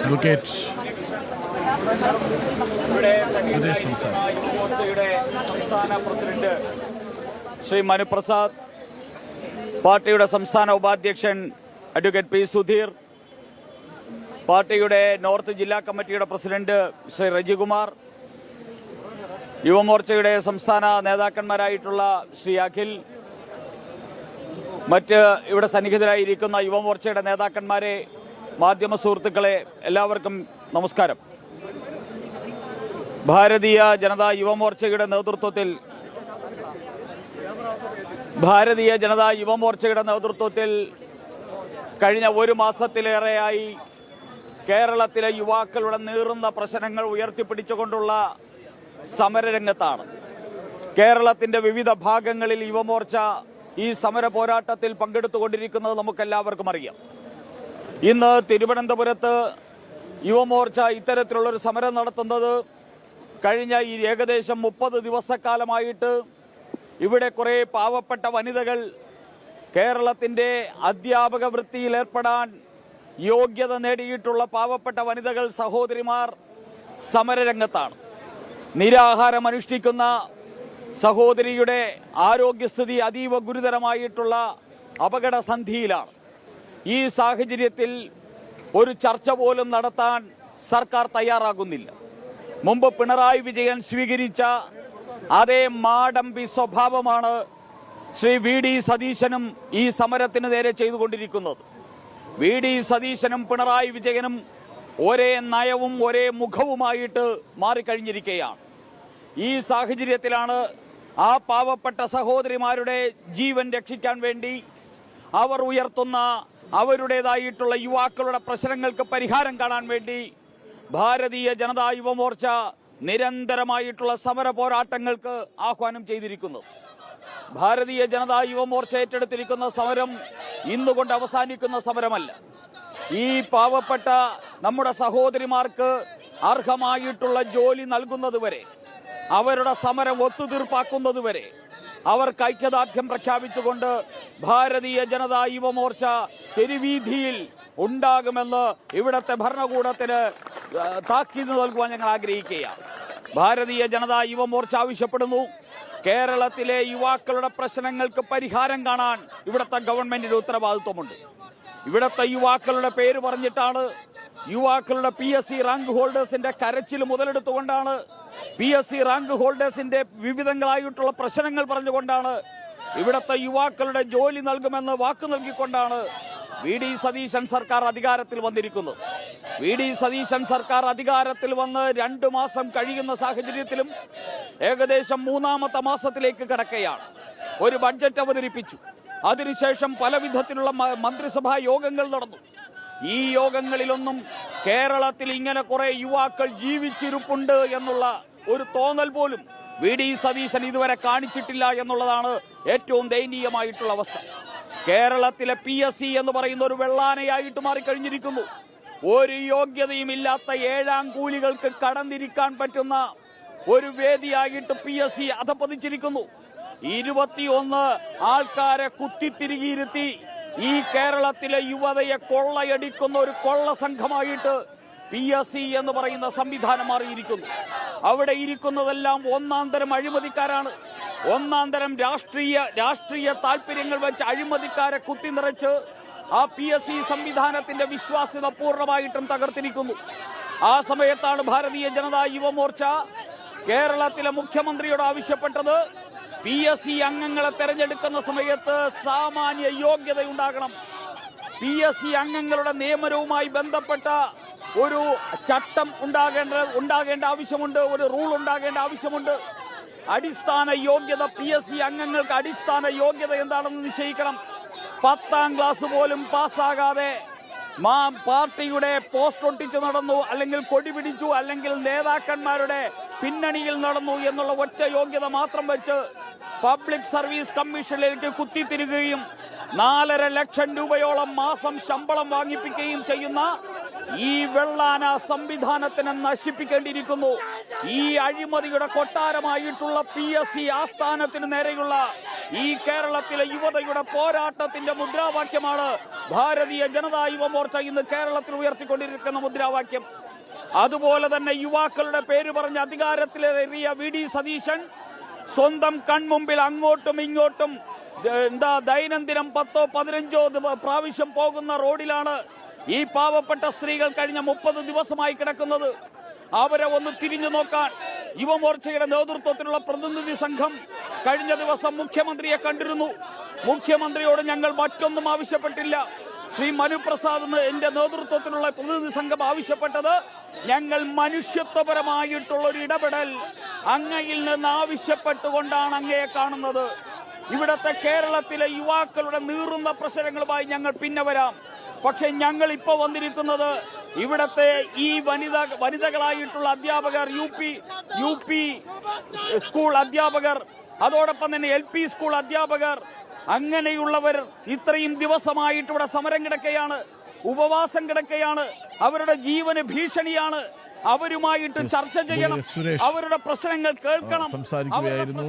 Advocate യുവമോർച്ചയുടെ സംസ്ഥാന president Shri Manuprasad, പാർട്ടിയുടെ സംസ്ഥാന ഉപാധ്യക്ഷൻ അഡ്വക്കേറ്റ് പി സുധീർ, പാർട്ടിയുടെ നോർത്ത് ജില്ലാ കമ്മിറ്റിയുടെ പ്രസിഡന്റ് ശ്രീ റജികുമാർ, യുവമോർച്ചയുടെ സംസ്ഥാന നേതാക്കന്മാരായിട്ടുള്ള ശ്രീ അഖിൽ, മറ്റ് ഇവിടെ സന്നിഹിതരായിരിക്കുന്ന യുവമോർച്ചയുടെ നേതാക്കന്മാരെ, മാധ്യമ സുഹൃത്തുക്കളെ, എല്ലാവർക്കും നമസ്കാരം. ഭാരതീയ ജനതാ യുവമോർച്ചയുടെ നേതൃത്വത്തിൽ കഴിഞ്ഞ ഒരു മാസത്തിലേറെയായി കേരളത്തിലെ യുവാക്കളുടെ നീറുന്ന പ്രശ്നങ്ങൾ ഉയർത്തിപ്പിടിച്ചുകൊണ്ടുള്ള സമരരംഗത്താണ്. കേരളത്തിന്റെ വിവിധ ഭാഗങ്ങളിൽ യുവമോർച്ച ഈ സമര പോരാട്ടത്തിൽ പങ്കെടുത്തുകൊണ്ടിരിക്കുന്നത് നമുക്കെല്ലാവർക്കും അറിയാം. ഇന്ന് തിരുവനന്തപുരത്ത് യുവമോർച്ച ഇത്തരത്തിലുള്ളൊരു സമരം നടത്തുന്നത് കഴിഞ്ഞ ഈ ഏകദേശം 30 ദിവസക്കാലമായിട്ട് ഇവിടെ കുറേ പാവപ്പെട്ട വനിതകൾ കേരളത്തിൻ്റെ അധ്യാപക വൃത്തിയിൽ ഏർപ്പെടാൻ യോഗ്യത നേടിയിട്ടുള്ള പാവപ്പെട്ട വനിതകൾ, സഹോദരിമാർ സമരരംഗത്താണ്. നിരാഹാരം അനുഷ്ഠിക്കുന്ന സഹോദരിയുടെ ആരോഗ്യസ്ഥിതി അതീവ ഗുരുതരമായിട്ടുള്ള അപകടസന്ധിയിലാണ്. ഈ സാഹചര്യത്തിൽ ഒരു ചർച്ച പോലും നടത്താൻ സർക്കാർ തയ്യാറാകുന്നില്ല. മുമ്പ് പിണറായി വിജയൻ സ്വീകരിച്ച അതേ മാടമ്പി സ്വഭാവമാണ് ശ്രീ VD സതീശനും ഈ സമരത്തിന് നേരെ ചെയ്തുകൊണ്ടിരിക്കുന്നത്. VD സതീശനും പിണറായി വിജയനും ഒരേ നയവും ഒരേ മുഖവുമായിട്ട് മാറിക്കഴിഞ്ഞിരിക്കുകയാണ്. ഈ സാഹചര്യത്തിലാണ് ആ പാവപ്പെട്ട സഹോദരിമാരുടെ ജീവൻ രക്ഷിക്കാൻ വേണ്ടി അവർ ഉയർത്തുന്ന അവരുടേതായിട്ടുള്ള യുവാക്കളുടെ പ്രശ്നങ്ങൾക്ക് പരിഹാരം കാണാൻ വേണ്ടി ഭാരതീയ ജനതാ യുവമോർച്ച നിരന്തരമായിട്ടുള്ള സമര പോരാട്ടങ്ങൾക്ക് ആഹ്വാനം ചെയ്തിരിക്കുന്നു. ഭാരതീയ ജനതാ യുവമോർച്ച ഏറ്റെടുത്തിരിക്കുന്ന സമരം ഇന്നുകൊണ്ട് അവസാനിക്കുന്ന സമരമല്ല. ഈ പാവപ്പെട്ട നമ്മുടെ സഹോദരിമാർക്ക് അർഹമായിട്ടുള്ള ജോലി നൽകുന്നതുവരെ, അവരുടെ സമരം ഒത്തുതീർപ്പാക്കുന്നതുവരെ അവർക്ക് ഐക്യദാർഢ്യം പ്രഖ്യാപിച്ചുകൊണ്ട് ഭാരതീയ ജനതാ യുവമോർച്ച തെരുവീതിയിൽ ഉണ്ടാകുമെന്ന് ഇവിടത്തെ ഭരണകൂടത്തിന് താക്കീത് നൽകുവാൻ ഞങ്ങൾ ആഗ്രഹിക്കുകയാണ്. ഭാരതീയ ജനതാ യുവമോർച്ച ആവശ്യപ്പെടുന്നു, കേരളത്തിലെ യുവാക്കളുടെ പ്രശ്നങ്ങൾക്ക് പരിഹാരം കാണാൻ ഇവിടുത്തെ ഗവൺമെന്റിന് ഉത്തരവാദിത്വമുണ്ട്. ഇവിടുത്തെ യുവാക്കളുടെ പേര് പറഞ്ഞിട്ടാണ്, യുവാക്കളുടെ PSC റാങ്ക് ഹോൾഡേഴ്സിന്റെ കരച്ചിൽ മുതലെടുത്തുകൊണ്ടാണ്, PSC റാങ്ക് ഹോൾഡേഴ്സിന്റെ വിവിധങ്ങളായിട്ടുള്ള പ്രശ്നങ്ങൾ പറഞ്ഞുകൊണ്ടാണ്, ഇവിടുത്തെ യുവാക്കളുടെ ജോലി നൽകുമെന്ന് വാക്കു നൽകിക്കൊണ്ടാണ് VD സതീശൻ സർക്കാർ അധികാരത്തിൽ വന്നിരിക്കുന്നത്. VD സതീശൻ സർക്കാർ അധികാരത്തിൽ വന്ന് 2 മാസം കഴിയുന്ന സാഹചര്യത്തിലും ഏകദേശം 3ാമത്തെ മാസത്തിലേക്ക് കടക്കുകയാണ്. ഒരു ബഡ്ജറ്റ് അവതരിപ്പിച്ചു. അതിനുശേഷം പല വിധത്തിലുള്ള മന്ത്രിസഭാ യോഗങ്ങൾ നടന്നു. ഈ യോഗങ്ങളിലൊന്നും കേരളത്തിൽ ഇങ്ങനെ കുറെ യുവാക്കൾ ജീവിച്ചിരിപ്പുണ്ട് എന്നുള്ള ഒരു തോന്നൽ പോലും VD സതീശൻ ഇതുവരെ കാണിച്ചിട്ടില്ല എന്നുള്ളതാണ് ഏറ്റവും ദയനീയമായിട്ടുള്ള അവസ്ഥ. കേരളത്തിലെ PSC എന്ന് പറയുന്ന ഒരു വെള്ളാനയായിട്ട് മാറിക്കഴിഞ്ഞിരിക്കുന്നു. ഒരു യോഗ്യതയും ഇല്ലാത്ത 7ാം കൂലികൾക്ക് കടന്നിരിക്കാൻ പറ്റുന്ന ഒരു വേദിയായിട്ട് PSC അധപ്പതിച്ചിരിക്കുന്നു. 21 ആൾക്കാരെ കുത്തിത്തിരികിയിരുത്തി ഈ കേരളത്തിലെ യുവതയെ കൊള്ളയടിക്കുന്ന ഒരു കൊള്ള സംഘമായിട്ട് PSC എന്ന് പറയുന്ന സംവിധാനം മാറിയിരിക്കുന്നു. അവിടെ ഇരിക്കുന്നതെല്ലാം ഒന്നാന്തരം അഴിമതിക്കാരാണ്. ഒന്നാന്തരം രാഷ്ട്രീയ താല്പര്യങ്ങൾ വെച്ച് അഴിമതിക്കാരെ കുത്തി നിറച്ച് ആ PSC സംവിധാനത്തിന്റെ വിശ്വാസ്യത പൂർണ്ണമായിട്ടും തകർത്തിരിക്കുന്നു. ആ സമയത്താണ് ഭാരതീയ ജനതാ യുവമോർച്ച കേരളത്തിലെ മുഖ്യമന്ത്രിയോട് ആവശ്യപ്പെട്ടത്, PSC അംഗങ്ങളെ തെരഞ്ഞെടുക്കുന്ന സമയത്ത് സാമാന്യ യോഗ്യതയുണ്ടാകണം. PSC അംഗങ്ങളുടെ നിയമനവുമായി ബന്ധപ്പെട്ട ഒരു ചട്ടം ഉണ്ടാകേണ്ട ആവശ്യമുണ്ട്, ഒരു റൂൾ ഉണ്ടാകേണ്ട ആവശ്യമുണ്ട്. അടിസ്ഥാന യോഗ്യത, PSC അംഗങ്ങൾക്ക് അടിസ്ഥാന യോഗ്യത എന്താണെന്ന് നിശ്ചയിക്കണം. 10ാം ക്ലാസ് പോലും പാസ്സാകാതെ പാർട്ടിയുടെ പോസ്റ്റ് ഒട്ടിച്ചു നടന്നു, അല്ലെങ്കിൽ കൊടി പിടിച്ചു, അല്ലെങ്കിൽ നേതാക്കന്മാരുടെ പിന്നണിയിൽ നടന്നു എന്നുള്ള ഒറ്റ യോഗ്യത മാത്രം വെച്ച് പബ്ലിക് സർവീസ് കമ്മീഷനിലേക്ക് കുത്തിത്തിരികുകയും 4.5 ലക്ഷം രൂപയോളം മാസം ശമ്പളം വാങ്ങിപ്പിക്കുകയും ചെയ്യുന്ന ഈ വെള്ളാന സംവിധാനത്തിനെ നശിപ്പിക്കേണ്ടിയിരിക്കുന്നു. ഈ അഴിമതിയുടെ കൊട്ടാരമായിട്ടുള്ള PSC ആസ്ഥാനത്തിന് നേരെയുള്ള ഈ കേരളത്തിലെ യുവതയുടെ പോരാട്ടത്തിന്റെ മുദ്രാവാക്യമാണ് ഭാരതീയ ജനതാ യുവമോർച്ച ഇന്ന് കേരളത്തിൽ ഉയർത്തിക്കൊണ്ടിരിക്കുന്ന മുദ്രാവാക്യം. അതുപോലെ തന്നെ യുവാക്കളുടെ പേര് പറഞ്ഞ് അധികാരത്തിലേറിയ VD സതീശൻ സ്വന്തം കൺമുമ്പിൽ അങ്ങോട്ടും ഇങ്ങോട്ടും ദൈനംദിനം 10-15 പ്രാവശ്യം പോകുന്ന റോഡിലാണ് ഈ പാവപ്പെട്ട സ്ത്രീകൾ കഴിഞ്ഞ 30 ദിവസമായി കിടക്കുന്നത്. അവരെ ഒന്ന് തിരിഞ്ഞു നോക്കാൻ യുവമോർച്ചയുടെ നേതൃത്വത്തിലുള്ള പ്രതിനിധി സംഘം കഴിഞ്ഞ ദിവസം മുഖ്യമന്ത്രിയെ കണ്ടിരുന്നു. മുഖ്യമന്ത്രിയോട് ഞങ്ങൾ മറ്റൊന്നും ആവശ്യപ്പെട്ടില്ല. ശ്രീ മനുപ്രസാദ് എന്റെ നേതൃത്വത്തിലുള്ള പ്രതിനിധി സംഘം ആവശ്യപ്പെട്ടത് ഞങ്ങൾ മനുഷ്യത്വപരമായിട്ടുള്ള ഒരു ഇടപെടൽ അങ്ങയിൽ നിന്ന് ആവശ്യപ്പെട്ടുകൊണ്ടാണ് അങ്ങയെ കാണുന്നത്. ഇവിടത്തെ കേരളത്തിലെ യുവാക്കളുടെ നീറുന്ന പ്രശ്നങ്ങളുമായി ഞങ്ങൾ പിന്നെ വരാം. പക്ഷെ ഞങ്ങൾ ഇപ്പോൾ വന്നിരിക്കുന്നത് ഇവിടത്തെ ഈ വനിതകളായിട്ടുള്ള അധ്യാപകർ, UP സ്കൂൾ അധ്യാപകർ, അതോടൊപ്പം തന്നെ LP സ്കൂൾ അധ്യാപകർ, അങ്ങനെയുള്ളവർ ഇത്രയും ദിവസമായിട്ട് ഇവിടെ സമരം കിടക്കുകയാണ്, ഉപവാസം കിടക്കുകയാണ്. അവരുടെ ജീവന് ഭീഷണിയാണ്. അവരുമായിട്ട് ചർച്ച ചെയ്യണം, അവരുടെ പ്രശ്നങ്ങൾ കേൾക്കണം. സംസാരിക്കുകയായിരുന്നു